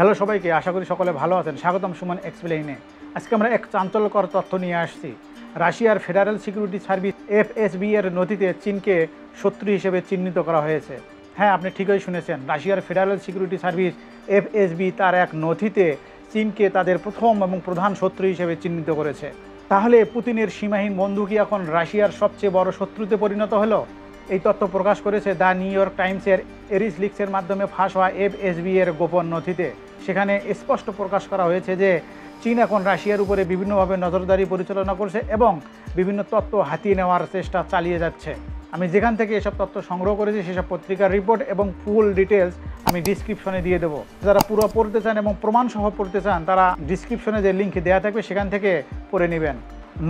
Hello সবাইকে, আশা করি সকলে ভালো আছেন। স্বাগতম সুমন এক্সপ্লেইনে। আজকে আমরা এক চাঞ্চল্যকর তথ্য নিয়ে আসছি। রাশিয়ার ফেডারেল সিকিউরিটি সার্ভিস এফএসবি এর নথিতে চীনকে শত্রু হিসেবে চিহ্নিত করা হয়েছে। হ্যাঁ, আপনি ঠিকই শুনেছেন। রাশিয়ার ফেডারেল সিকিউরিটি সার্ভিস এফএসবি তার এক নথিতে চীনকে তাদের প্রথম এবং প্রধান শত্রু হিসেবে চিহ্নিত করেছে। তাহলে পুতিনের সীমাহীন বন্ধু কি এখন রাশিয়ার সবচেয়ে বড় শত্রুতে পরিণত হলো? এই তথ্য প্রকাশ করেছে দ্য নিউ ইয়র্ক টাইমসের এরিস লিক্সের মাধ্যমে ফাঁস হওয়া এফএসবি এর গোপন নথিতে। সেখানে স্পষ্ট প্রকাশ করা হয়েছে যে চীন এখন রাশিয়ার উপরে বিভিন্নভাবে নজরদারি পরিচালনা করছে এবং বিভিন্ন তথ্য হাতিয়ে নেওয়ার চেষ্টা চালিয়ে যাচ্ছে। আমি যেখান থেকে এসব তথ্য সংগ্রহ করেছি সেসব পত্রিকার রিপোর্ট এবং ফুল ডিটেলস আমি ডিসক্রিপশনে দিয়ে দেবো। যারা পুরো পড়তে চান এবং প্রমাণসহ পড়তে চান তারা ডিসক্রিপশনে যে লিঙ্ক দেওয়া থাকবে সেখান থেকে পড়ে নেবেন।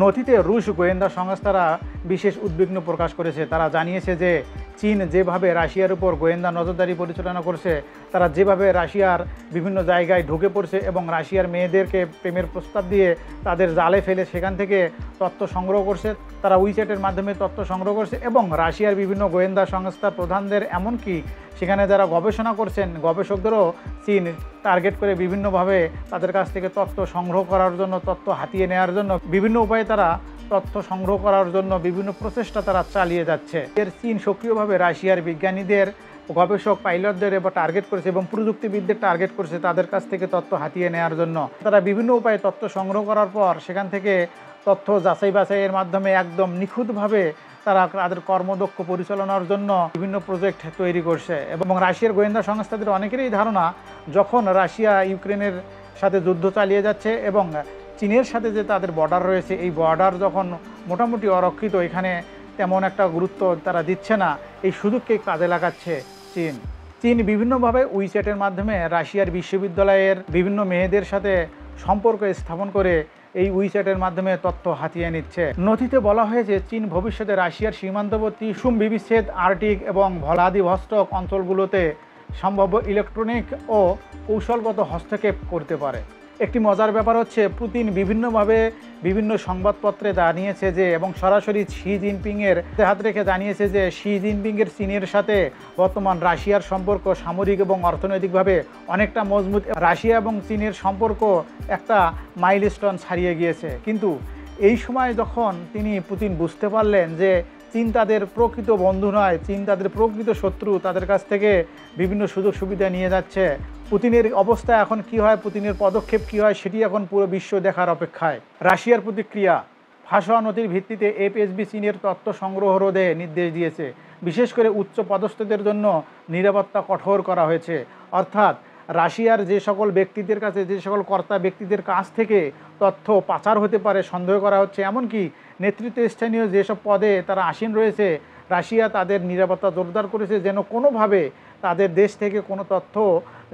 নথিতে রুশ গোয়েন্দা সংস্থারা বিশেষ উদ্বিগ্ন প্রকাশ করেছে। তারা জানিয়েছে যে চীন যেভাবে রাশিয়ার উপর গোয়েন্দা নজরদারি পরিচালনা করছে, তারা যেভাবে রাশিয়ার বিভিন্ন জায়গায় ঢুকে পড়ছে এবং রাশিয়ার মেয়েদেরকে প্রেমের প্রস্তাব দিয়ে তাদের জালে ফেলে সেখান থেকে তথ্য সংগ্রহ করছে, তারা উইচ্যাটের মাধ্যমে তথ্য সংগ্রহ করছে এবং রাশিয়ার বিভিন্ন গোয়েন্দা সংস্থার প্রধানদের, এমনকি সেখানে যারা গবেষণা করছেন গবেষকদেরও চীন টার্গেট করে বিভিন্নভাবে তাদের কাছ থেকে তথ্য সংগ্রহ করার জন্য, তথ্য হাতিয়ে নেওয়ার জন্য বিভিন্ন উপায়ে তারা তথ্য সংগ্রহ করার জন্য বিভিন্ন প্রচেষ্টা তারা চালিয়ে যাচ্ছে। এর চীন সক্রিয়ভাবে রাশিয়ার বিজ্ঞানীদের, গবেষক, পাইলটদের এবার টার্গেট করেছে এবং প্রযুক্তিবিদদের টার্গেট করছে তাদের কাছ থেকে তথ্য হাতিয়ে নেওয়ার জন্য। তারা বিভিন্ন উপায়ে তথ্য সংগ্রহ করার পর সেখান থেকে তথ্য যাচাই বাছাইয়ের মাধ্যমে একদম নিখুঁতভাবে তারা তাদের কর্মদক্ষ পরিচালনার জন্য বিভিন্ন প্রজেক্ট তৈরি করছে। এবং রাশিয়ার গোয়েন্দা সংস্থাদের অনেকেরই ধারণা, যখন রাশিয়া ইউক্রেনের সাথে যুদ্ধ চালিয়ে যাচ্ছে এবং চীনের সাথে যে তাদের বর্ডার রয়েছে, এই বর্ডার যখন মোটামুটি অরক্ষিত, এখানে তেমন একটা গুরুত্ব তারা দিচ্ছে না, এই সুযোগকে কাজে লাগাচ্ছে চীন বিভিন্নভাবে উইচ্যাটের মাধ্যমে রাশিয়ার বিশ্ববিদ্যালয়ের বিভিন্ন মেয়েদের সাথে সম্পর্ক স্থাপন করে এই উইচ্যাটের মাধ্যমে তথ্য হাতিয়ে নিচ্ছে। নথিতে বলা হয়েছে চীন ভবিষ্যতে রাশিয়ার সীমান্তবর্তী সুম বিচ্ছেদ, আর্কটিক এবং ভ্লাদিভস্টক অঞ্চলগুলোতে সম্ভাব্য ইলেকট্রনিক ও কৌশলগত হস্তক্ষেপ করতে পারে। একটি মজার ব্যাপার হচ্ছে, পুতিন বিভিন্নভাবে বিভিন্ন সংবাদপত্রে জানিয়েছে যে এবং সরাসরি শি জিনপিংয়ের হাত রেখে জানিয়েছে যে শি জিনপিংয়ের চীনের সাথে বর্তমান রাশিয়ার সম্পর্ক সামরিক এবং অর্থনৈতিকভাবে অনেকটা মজবুত। রাশিয়া এবং চীনের সম্পর্ক একটা মাইলস্টোন ছাড়িয়ে গিয়েছে। কিন্তু এই সময় যখন পুতিন বুঝতে পারলেন যে চীন তাদের প্রকৃত বন্ধু নয়, চীন তাদের প্রকৃত শত্রু, তাদের কাছ থেকে বিভিন্ন সুযোগ সুবিধা নিয়ে যাচ্ছে, পুতিনের অবস্থা এখন কি হয়, পুতিনের পদক্ষেপ কি হয়, সেটি এখন পুরো বিশ্ব দেখার অপেক্ষায়। রাশিয়ার প্রতিক্রিয়া। ফাঁস হওয়া নথির ভিত্তিতে এফএসবি চীনের তথ্য সংগ্রহ রোধে নির্দেশ দিয়েছে। বিশেষ করে উচ্চ পদস্থদের জন্য নিরাপত্তা কঠোর করা হয়েছে। অর্থাৎ রাশিয়ার যে সকল ব্যক্তিদের কাছে, যে সকল কর্তা ব্যক্তিদের কাছ থেকে তথ্য পাচার হতে পারে সন্দেহ করা হচ্ছে, এমনকি নেতৃত্বস্থানীয় যেসব পদে তারা আসীন রয়েছে, রাশিয়া তাদের নিরাপত্তা জোরদার করেছে যেন কোনোভাবে তাদের দেশ থেকে কোনো তথ্য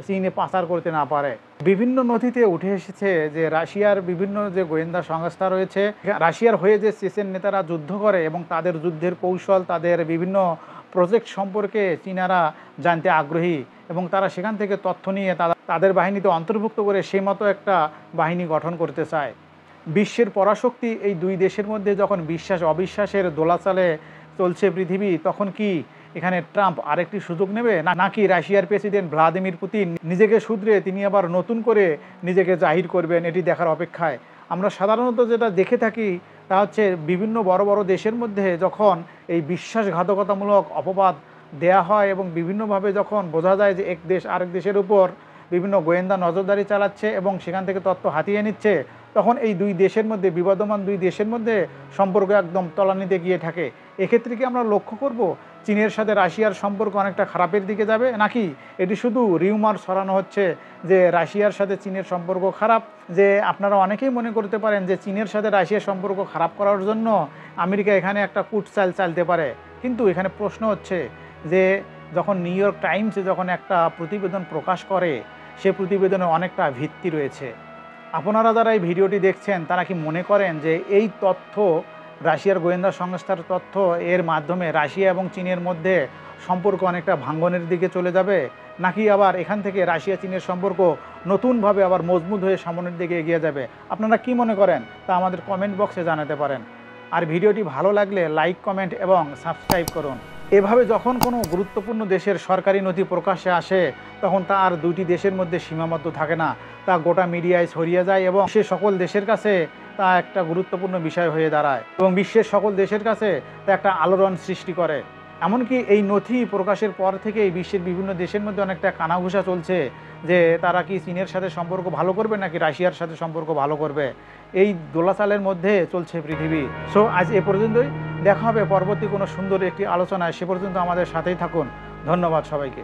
চীনে পাচার করতে না পারে। বিভিন্ন নথিতে উঠে এসেছে যে রাশিয়ার বিভিন্ন যে গোয়েন্দা সংস্থা রয়েছে, রাশিয়ার হয়ে যে চেচেন নেতারা যুদ্ধ করে এবং তাদের যুদ্ধের কৌশল, তাদের বিভিন্ন প্রজেক্ট সম্পর্কে চীনারা জানতে আগ্রহী এবং তারা সেখান থেকে তথ্য নিয়ে তাদের বাহিনীতে অন্তর্ভুক্ত করে সেই মতো একটা বাহিনী গঠন করতে চায়। বিশ্বের পরাশক্তি এই দুই দেশের মধ্যে যখন বিশ্বাস অবিশ্বাসের দোলাচলে চলছে পৃথিবী, তখন কি এখানে ট্রাম্প আরেকটি সুযোগ নেবে, নাকি রাশিয়ার প্রেসিডেন্ট ভ্লাদিমির পুতিন নিজেকে শুধরে তিনি আবার নতুন করে নিজেকে জাহির করবেন, এটি দেখার অপেক্ষায়। আমরা সাধারণত যেটা দেখে থাকি তা হচ্ছে, বিভিন্ন বড় বড় দেশের মধ্যে যখন এই বিশ্বাসঘাতকতামূলক অপবাদ দেয়া হয় এবং বিভিন্নভাবে যখন বোঝা যায় যে এক দেশ আরেক দেশের উপর বিভিন্ন গোয়েন্দা নজরদারি চালাচ্ছে এবং সেখান থেকে তথ্য হাতিয়ে নিচ্ছে, তখন এই দুই দেশের মধ্যে, বিবদমান দুই দেশের মধ্যে সম্পর্ক একদম তলানিতে গিয়ে থাকে। এক্ষেত্রে কি আমরা লক্ষ্য করব চীনের সাথে রাশিয়ার সম্পর্ক অনেকটা খারাপের দিকে যাবে, নাকি এটি শুধু রিউমার ছড়ানো হচ্ছে যে রাশিয়ার সাথে চীনের সম্পর্ক খারাপ? যে আপনারা অনেকেই মনে করতে পারেন যে চীনের সাথে রাশিয়ার সম্পর্ক খারাপ করার জন্য আমেরিকা এখানে একটা কুটচাল চালতে পারে। কিন্তু এখানে প্রশ্ন হচ্ছে যে যখন নিউ ইয়র্ক টাইমসে যখন একটা প্রতিবেদন প্রকাশ করে, সে প্রতিবেদনে অনেকটা ভিত্তি রয়েছে। আপনারা যারা এই ভিডিওটি দেখছেন তারা কি মনে করেন যে এই তথ্য, রাশিয়ার গোয়েন্দা সংস্থার তথ্য, এর মাধ্যমে রাশিয়া এবং চীনের মধ্যে সম্পর্ক অনেকটা ভাঙ্গনের দিকে চলে যাবে, নাকি আবার এখান থেকে রাশিয়া চীনের সম্পর্ক নতুনভাবে আবার মজবুত হয়ে সামনের দিকে এগিয়ে যাবে? আপনারা কি মনে করেন তা আমাদের কমেন্ট বক্সে জানাতে পারেন। আর ভিডিওটি ভালো লাগলে লাইক, কমেন্ট এবং সাবস্ক্রাইব করুন। এভাবে যখন কোনো গুরুত্বপূর্ণ দেশের সরকারি নথি প্রকাশ্যে আসে তখন তা আর দুইটি দেশের মধ্যে সীমাবদ্ধ থাকে না, তা গোটা মিডিয়ায় ছড়িয়ে যায় এবং সে সকল দেশের কাছে তা একটা গুরুত্বপূর্ণ বিষয় হয়ে দাঁড়ায় এবং বিশ্বের সকল দেশের কাছে তা একটা আলোড়ন সৃষ্টি করে। এমনকি এই নথি প্রকাশের পর থেকেই বিশ্বের বিভিন্ন দেশের মধ্যে অনেকটা কানাঘুষা চলছে যে তারা কি চীনের সাথে সম্পর্ক ভালো করবে নাকি রাশিয়ার সাথে সম্পর্ক ভালো করবে। এই দোলাচালের মধ্যে চলছে পৃথিবী। সো আজ এ পর্যন্তই, দেখা হবে পরবর্তী কোনো সুন্দর একটি আলোচনায়। সে পর্যন্ত আমাদের সাথেই থাকুন। ধন্যবাদ সবাইকে।